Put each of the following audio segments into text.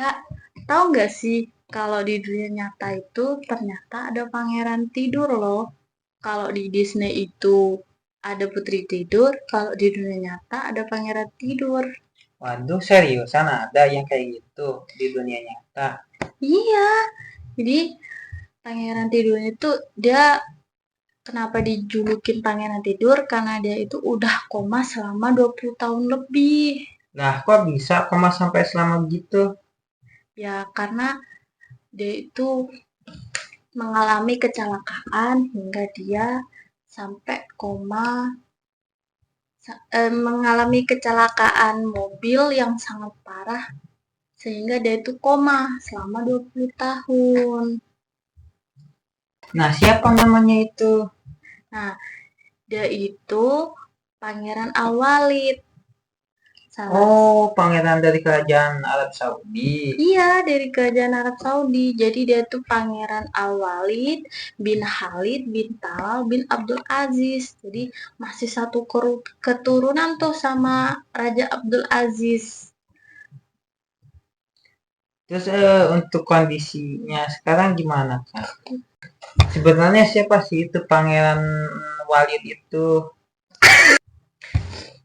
Kak, tahu nggak sih kalau di dunia nyata itu ternyata ada pangeran tidur loh. Kalau di Disney itu ada putri tidur, kalau di dunia nyata ada pangeran tidur. Waduh, seriusan ada yang kayak gitu di dunia nyata? Iya, jadi pangeran tidurnya itu dia kenapa dijulukin pangeran tidur karena dia itu udah koma selama 20 tahun lebih. Lah, kok bisa koma sampai selama begitu? Ya karena dia itu mengalami kecelakaan hingga dia sampai koma mengalami kecelakaan mobil yang sangat parah sehingga dia itu koma selama 20 tahun. Nah, siapa namanya itu? Nah, dia itu Pangeran Al-Walid. Salah. Oh, pangeran dari kerajaan Arab Saudi. Iya, dari kerajaan Arab Saudi. Jadi dia tuh Pangeran Al-Walid bin Khalid bin Talal bin Abdul Aziz. Jadi masih satu keturunan tuh sama Raja Abdul Aziz. Terus untuk kondisinya sekarang gimana, Kak? Sebenarnya siapa sih itu Pangeran Walid itu?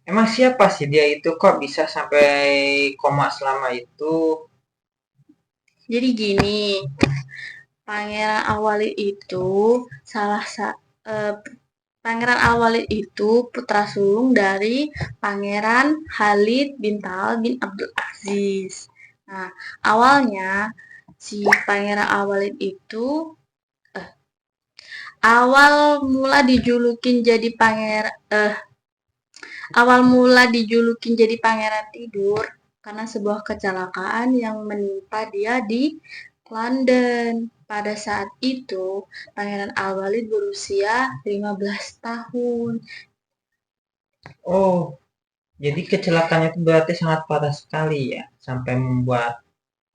Emang siapa sih dia itu kok bisa sampai koma selama itu? Jadi gini, Pangeran Al-Walid itu salah sa- eh, Pangeran Al-Walid itu putra sulung dari Pangeran Khalid bin Talal bin Abdul Aziz. Nah, awalnya si Pangeran Al-Walid itu awal mula dijulukin jadi pangeran tidur karena sebuah kecelakaan yang menimpa dia di London. Pada saat itu, Pangeran Al-Walid berusia 15 tahun. Oh, jadi kecelakaannya itu berarti sangat parah sekali ya, sampai membuat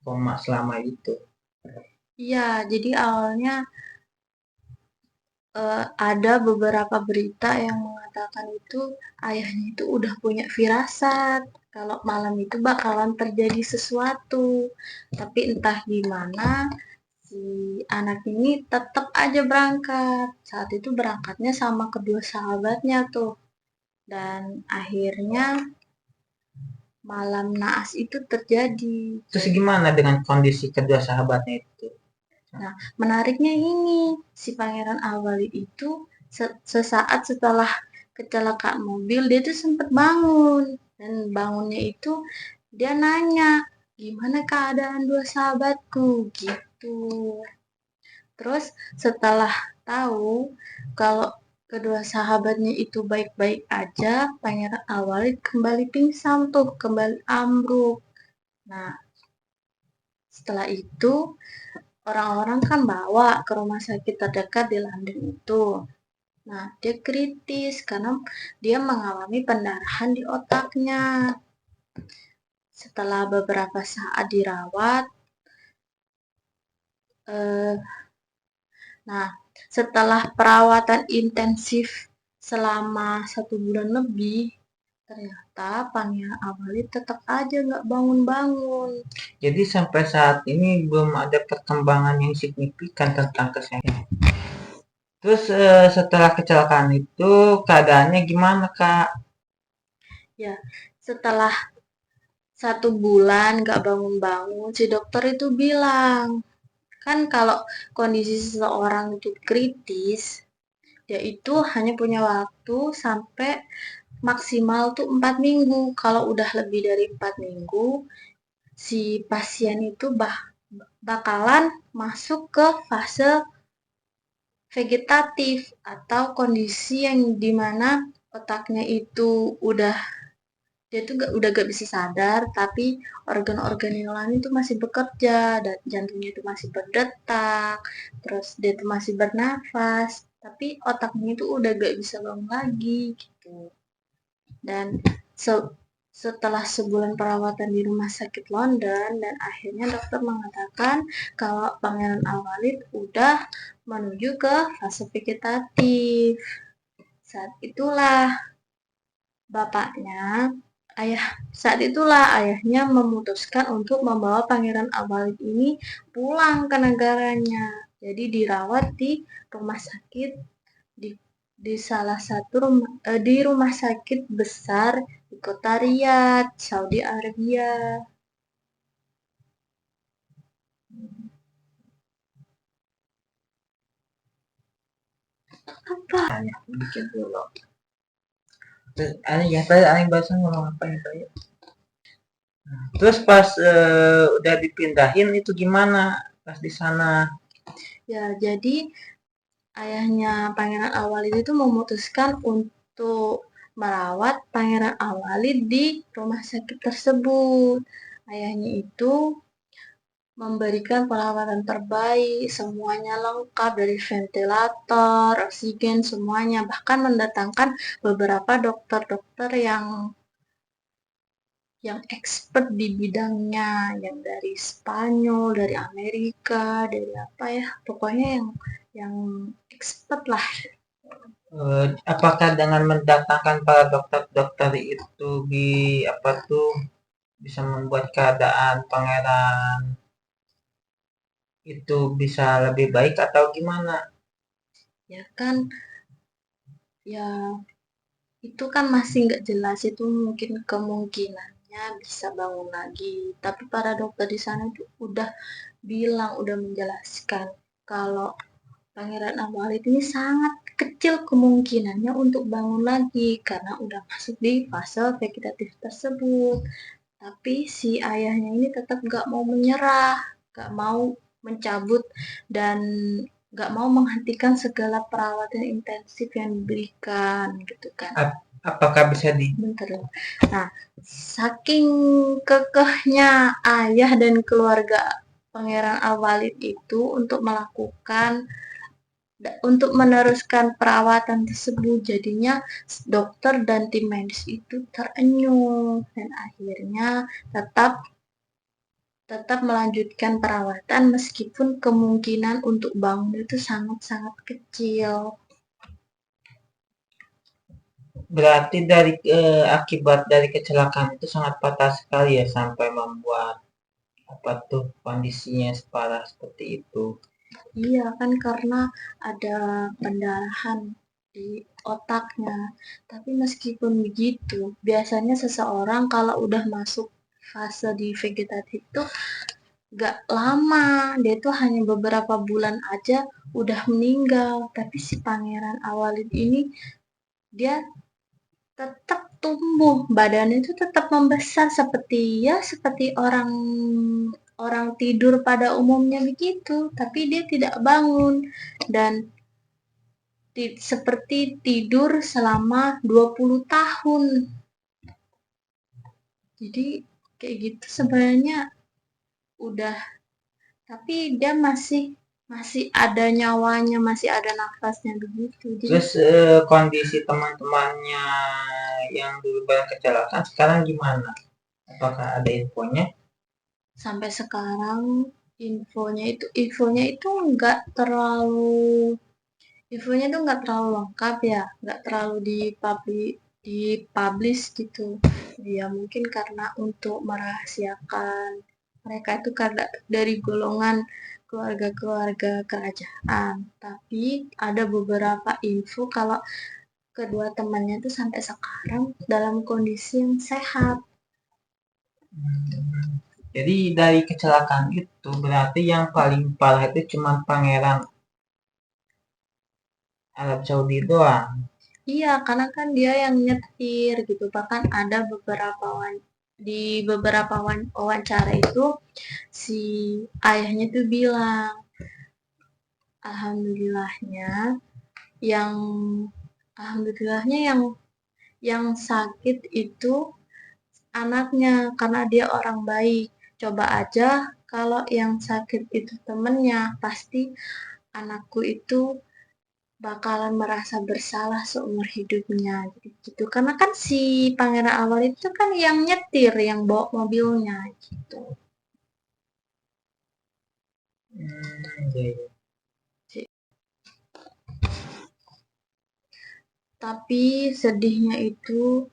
koma selama itu. Iya, jadi awalnya ada beberapa berita yang mengatakan itu ayahnya itu udah punya firasat kalau malam itu bakalan terjadi sesuatu. Tapi entah gimana si anak ini tetap aja berangkat. Saat itu berangkatnya sama kedua sahabatnya tuh. Dan akhirnya malam naas itu terjadi. Terus gimana dengan kondisi kedua sahabatnya itu? Nah, menariknya ini, si Pangeran Awali itu sesaat setelah kecelakaan mobil, dia tuh sempat bangun. Dan bangunnya itu dia nanya, gimana keadaan dua sahabatku? Gitu. Terus setelah tahu kalau kedua sahabatnya itu baik-baik aja, Pangeran Awali kembali pingsan tuh, kembali ambruk. Nah, setelah itu orang-orang kan bawa ke rumah sakit terdekat di London itu. Nah, dia kritis karena dia mengalami pendarahan di otaknya. Setelah beberapa saat dirawat, eh, nah setelah perawatan intensif selama 1 bulan lebih, ternyata Pangeran Awali tetap aja nggak bangun-bangun. Jadi sampai saat ini belum ada perkembangan yang signifikan tentang kesehatan. Terus setelah kecelakaan itu keadaannya gimana, Kak? Ya, setelah 1 bulan nggak bangun-bangun, si dokter itu bilang, kan kalau kondisi seseorang itu kritis, dia itu hanya punya waktu sampai maksimal tuh 4 minggu. Kalau udah lebih dari 4 minggu, si pasien itu bakalan masuk ke fase vegetatif atau kondisi yang dimana otaknya itu udah dia tuh udah gak bisa sadar, tapi organ-organ yang lain itu masih bekerja, dan jantungnya itu masih berdetak, terus dia tuh masih bernafas, tapi otaknya itu udah gak bisa bangun lagi gitu. Dan se- setelah sebulan perawatan di rumah sakit London, dan akhirnya dokter mengatakan kalau Pangeran Al-Walid udah menuju ke fase vegetatif. Saat itulah bapaknya Saat itulah ayahnya memutuskan untuk membawa Pangeran Al-Walid ini pulang ke negaranya. Jadi dirawat di rumah sakit di di salah satu di rumah sakit besar di kota Riyadh, Saudi Arabia. Apa? Ya, bikin dulu. Terus aneh ya tadi aneh bahasa ngomong apa ya tadi. Nah, terus pas udah dipindahin itu gimana pas di sana? Ya, jadi ayahnya Pangeran Al-Walid itu memutuskan untuk merawat Pangeran Al-Walid di rumah sakit tersebut. Ayahnya itu memberikan perawatan terbaik, semuanya lengkap dari ventilator, oksigen, semuanya. Bahkan mendatangkan beberapa dokter-dokter yang expert di bidangnya, yang dari Spanyol, dari Amerika, dari apa ya, pokoknya yang expert lah. Apakah dengan mendatangkan para dokter-dokter itu apa tuh bisa membuat keadaan pangeran itu bisa lebih baik atau gimana? Ya kan, ya itu kan masih nggak jelas, itu mungkin kemungkinannya bisa bangun lagi. Tapi para dokter di sana itu udah menjelaskan kalau Pangeran Al-Walid ini sangat kecil kemungkinannya untuk bangun lagi karena udah masuk di fase vegetatif tersebut. Tapi si ayahnya ini tetap gak mau menyerah, gak mau mencabut, dan gak mau menghentikan segala perawatan intensif yang diberikan gitu kan. Apakah bisa di Bentar loh. Nah, saking kekehnya ayah dan keluarga Pangeran Al-Walid itu untuk meneruskan perawatan tersebut, jadinya dokter dan tim medis itu terenyuh dan akhirnya tetap tetap melanjutkan perawatan meskipun kemungkinan untuk bangun itu sangat-sangat kecil. berarti dari akibat dari kecelakaan itu sangat fatal sekali ya sampai membuat apa tuh kondisinya separah seperti itu. Iya kan karena ada pendarahan di otaknya. Tapi meskipun begitu, biasanya seseorang kalau udah masuk fase di vegetatif itu gak lama, dia tuh hanya beberapa bulan aja udah meninggal. Tapi si Pangeran Awalid ini dia tetap tumbuh, badannya itu tetap membesar seperti orang orang tidur pada umumnya begitu, tapi dia tidak bangun dan seperti tidur selama 20 tahun. Jadi kayak gitu sebenarnya udah, tapi dia masih masih ada nyawanya, masih ada nafasnya begitu. Jadi Terus kondisi teman-temannya yang dulu banyak kecelakaan sekarang gimana? Apakah ada infonya? sampai sekarang infonya itu nggak terlalu lengkap ya, nggak terlalu dipublish gitu. Ya mungkin karena untuk merahasiakan, mereka itu karena dari golongan keluarga-keluarga kerajaan. Tapi ada beberapa info kalau kedua temannya itu sampai sekarang dalam kondisi yang sehat. Jadi dari kecelakaan itu berarti yang paling parah itu cuma Pangeran Arab Saudi doang. Iya, karena kan dia yang nyetir gitu. Bahkan ada di beberapa wawancara itu si ayahnya tuh bilang, alhamdulillahnya yang alhamdulillahnya yang sakit itu anaknya karena dia orang baik. Coba aja kalau yang sakit itu temennya, pasti anakku itu bakalan merasa bersalah seumur hidupnya gitu. Karena kan si Pangeran Awal itu kan yang nyetir, yang bawa mobilnya gitu. Iya, iya. Tapi sedihnya itu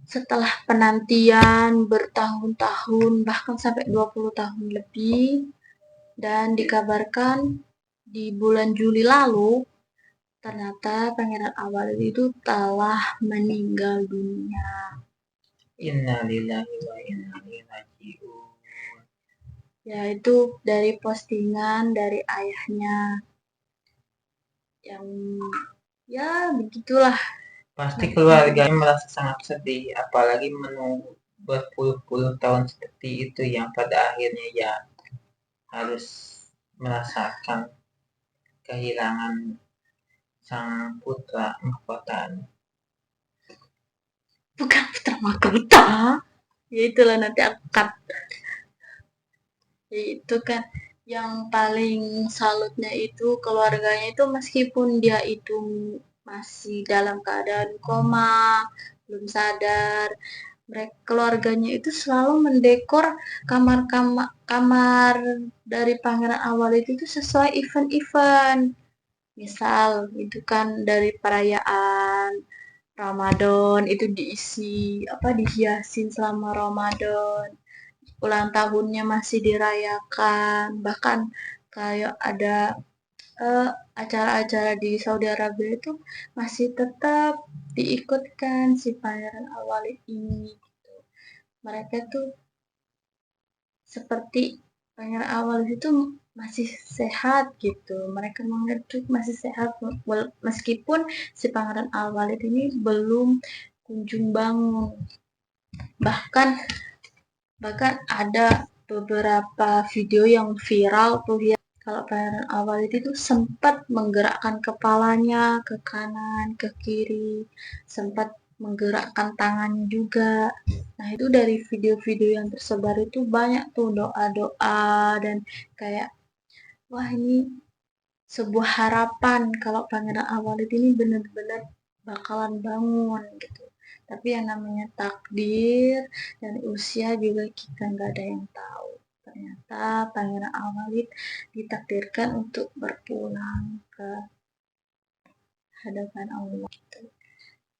setelah penantian bertahun-tahun, bahkan sampai 20 tahun lebih, dan dikabarkan di bulan Juli lalu, ternyata Pangeran Awalid itu telah meninggal dunia. Innalillahi wa inna ilaihi raji'un. Ya, itu dari postingan dari ayahnya yang ya begitulah. Pasti keluarganya merasa sangat sedih, apalagi menunggu berpuluh-puluh tahun seperti itu yang pada akhirnya ya harus merasakan kehilangan sang putra mahkotanya. Bukan putra mahkota. Ya itulah nanti aku cut. Ya, itu kan yang paling salutnya itu keluarganya itu meskipun dia itu masih dalam keadaan koma, belum sadar, mereka keluarganya itu selalu mendekor kamar dari Pangeran Awalid itu sesuai event-event. Misal itu kan dari perayaan Ramadan itu diisi dihiasin selama Ramadan, ulang tahunnya masih dirayakan, bahkan kayak ada acara-acara di Saudi Arabia itu masih tetap diikutkan si Pangeran Awalid ini gitu. Mereka tuh seperti Pangeran Awalid itu masih sehat gitu. Mereka menganggap itu masih sehat meskipun si Pangeran Awalid ini belum kunjung bangun. Bahkan ada beberapa video yang viral tuh ya, kalau Pangeran Awalid itu sempat menggerakkan kepalanya ke kanan, ke kiri, sempat menggerakkan tangannya juga. Nah, itu dari video-video yang tersebar itu banyak tuh doa-doa dan kayak wah ini sebuah harapan kalau Pangeran Awalid ini benar-benar bakalan bangun gitu. Tapi yang namanya takdir dan usia juga kita nggak ada yang tahu. Ternyata Pangeran Awalid ditakdirkan untuk berpulang ke hadapan Allah gitu.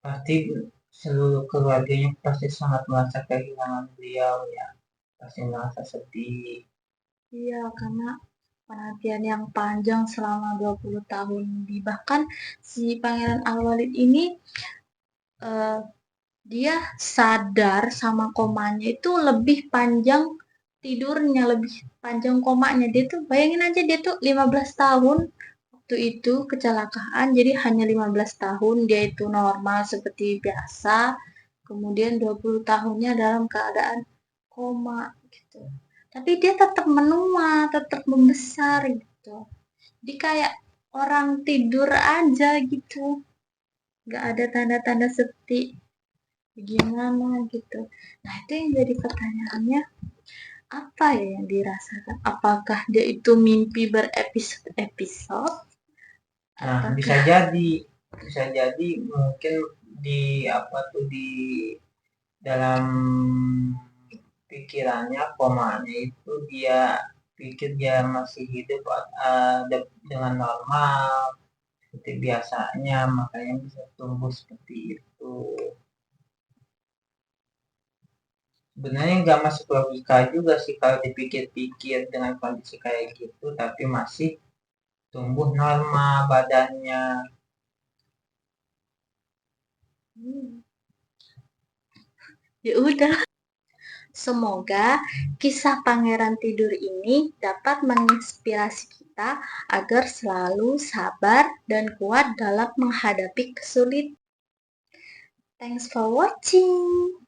Pasti seluruh keluarganya pasti sangat merasa kehilangan beliau ya, pasti merasa sedih. Iya, karena penantian yang panjang selama 20 tahun lebih. Bahkan si Pangeran Al-Walid ini dia sadar sama komanya itu lebih panjang tidurnya, lebih panjang komanya. Dia tuh bayangin aja dia tuh 15 tahun waktu itu kecelakaan, jadi hanya 15 tahun dia itu normal seperti biasa. Kemudian 20 tahunnya dalam keadaan koma gitu. Tapi dia tetap menua, tetap membesar gitu. Jadi kayak orang tidur aja gitu. Gak ada tanda-tanda seperti gimana gitu. Nah, itu yang jadi pertanyaannya, apa ya yang dirasakan? Apakah dia itu mimpi berepisode-episode? Nah, bisa jadi mungkin di dalam pikirannya komanya itu dia pikir dia masih hidup dengan normal seperti biasanya, makanya bisa tumbuh seperti itu. Sebenarnya nggak masuk logika juga sih kalau dipikir-pikir dengan kondisi kayak gitu, tapi masih tumbuh normal badannya. Ya udah. Semoga kisah Pangeran Tidur ini dapat menginspirasi kita agar selalu sabar dan kuat dalam menghadapi kesulitan. Thanks for watching.